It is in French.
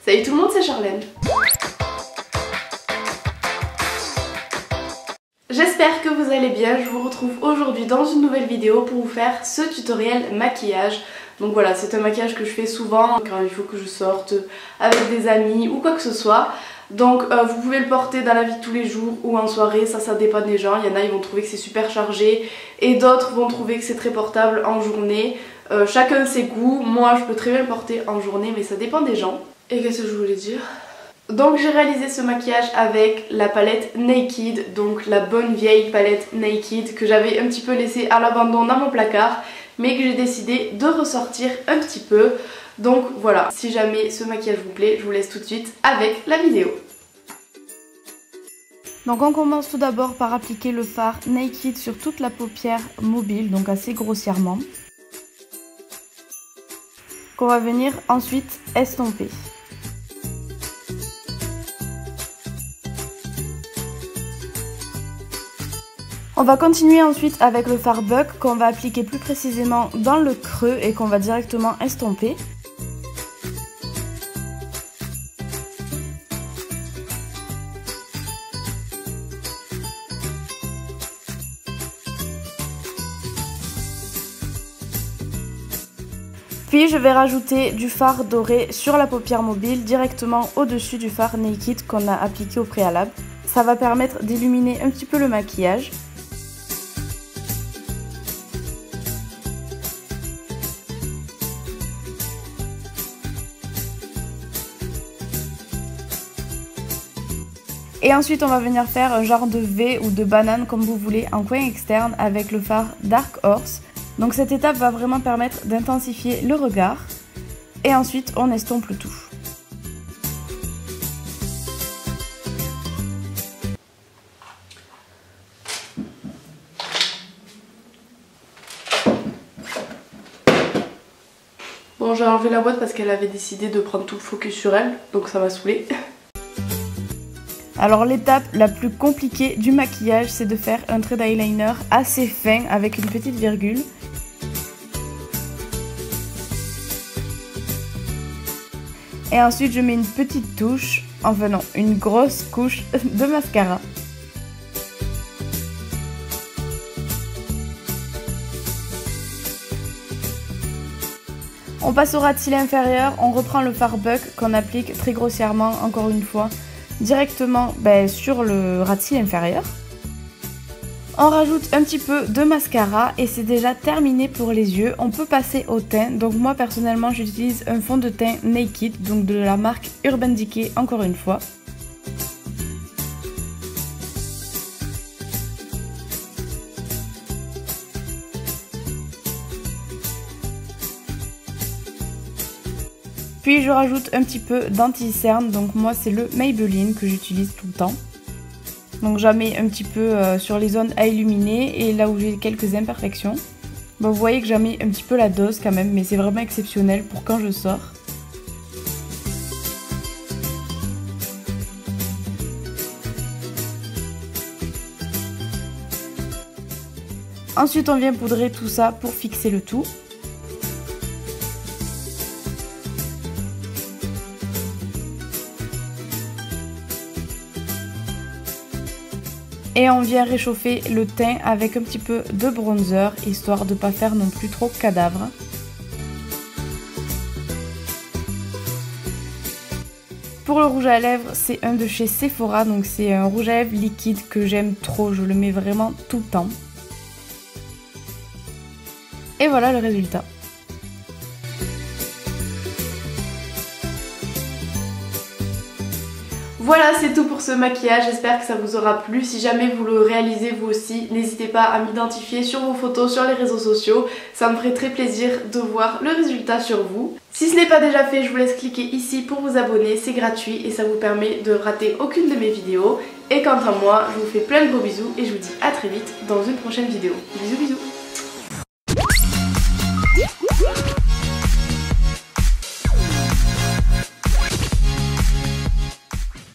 Salut tout le monde, c'est Charlène. J'espère que vous allez bien, je vous retrouve aujourd'hui dans une nouvelle vidéo pour vous faire ce tutoriel maquillage. Donc voilà, c'est un maquillage que je fais souvent quand il faut que je sorte avec des amis ou quoi que ce soit. Donc vous pouvez le porter dans la vie de tous les jours ou en soirée, ça dépend des gens. Il y en a, ils vont trouver que c'est super chargé et d'autres vont trouver que c'est très portable en journée. Chacun ses goûts, moi je peux très bien le porter en journée mais ça dépend des gens. Et qu'est-ce que je voulais dire ? Donc j'ai réalisé ce maquillage avec la palette Naked, donc la bonne vieille palette Naked que j'avais un petit peu laissée à l'abandon dans mon placard mais que j'ai décidé de ressortir un petit peu. Donc voilà, si jamais ce maquillage vous plaît, je vous laisse tout de suite avec la vidéo. Donc on commence tout d'abord par appliquer le fard Naked sur toute la paupière mobile, donc assez grossièrement, qu'on va venir ensuite estomper. On va continuer ensuite avec le fard Buck qu'on va appliquer plus précisément dans le creux et qu'on va directement estomper. Puis je vais rajouter du fard doré sur la paupière mobile directement au-dessus du fard Naked qu'on a appliqué au préalable. Ça va permettre d'illuminer un petit peu le maquillage. Et ensuite on va venir faire un genre de V ou de banane comme vous voulez en coin externe avec le fard Dark Horse. Donc cette étape va vraiment permettre d'intensifier le regard. Et ensuite on estompe le tout. Bon, j'ai enlevé la boîte parce qu'elle avait décidé de prendre tout le focus sur elle, donc ça m'a saoulée. Alors l'étape la plus compliquée du maquillage, c'est de faire un trait d'eyeliner assez fin avec une petite virgule. Et ensuite je mets une petite touche, enfin non, une grosse couche de mascara. On passe au ras de cils inférieur, on reprend le fard Buck qu'on applique très grossièrement, encore une fois, directement sur le ras de cils inférieur. On rajoute un petit peu de mascara et c'est déjà terminé pour les yeux. On peut passer au teint, donc moi personnellement j'utilise un fond de teint Naked, donc de la marque Urban Decay encore une fois. Puis je rajoute un petit peu d'anti-cerne, donc moi c'est le Maybelline que j'utilise tout le temps. Donc j'en mets un petit peu sur les zones à illuminer et là où j'ai quelques imperfections. Bon, vous voyez que j'en mets un petit peu la dose quand même, mais c'est vraiment exceptionnel pour quand je sors. Ensuite on vient poudrer tout ça pour fixer le tout. Et on vient réchauffer le teint avec un petit peu de bronzer, histoire de ne pas faire non plus trop cadavre. Pour le rouge à lèvres, c'est un de chez Sephora, donc c'est un rouge à lèvres liquide que j'aime trop, je le mets vraiment tout le temps. Et voilà le résultat. Voilà, c'est tout pour ce maquillage, j'espère que ça vous aura plu. Si jamais vous le réalisez vous aussi, n'hésitez pas à m'identifier sur vos photos sur les réseaux sociaux. Ça me ferait très plaisir de voir le résultat sur vous. Si ce n'est pas déjà fait, je vous laisse cliquer ici pour vous abonner, c'est gratuit et ça vous permet de rater aucune de mes vidéos. Et quant à moi, je vous fais plein de gros bisous et je vous dis à très vite dans une prochaine vidéo. Bisous bisous.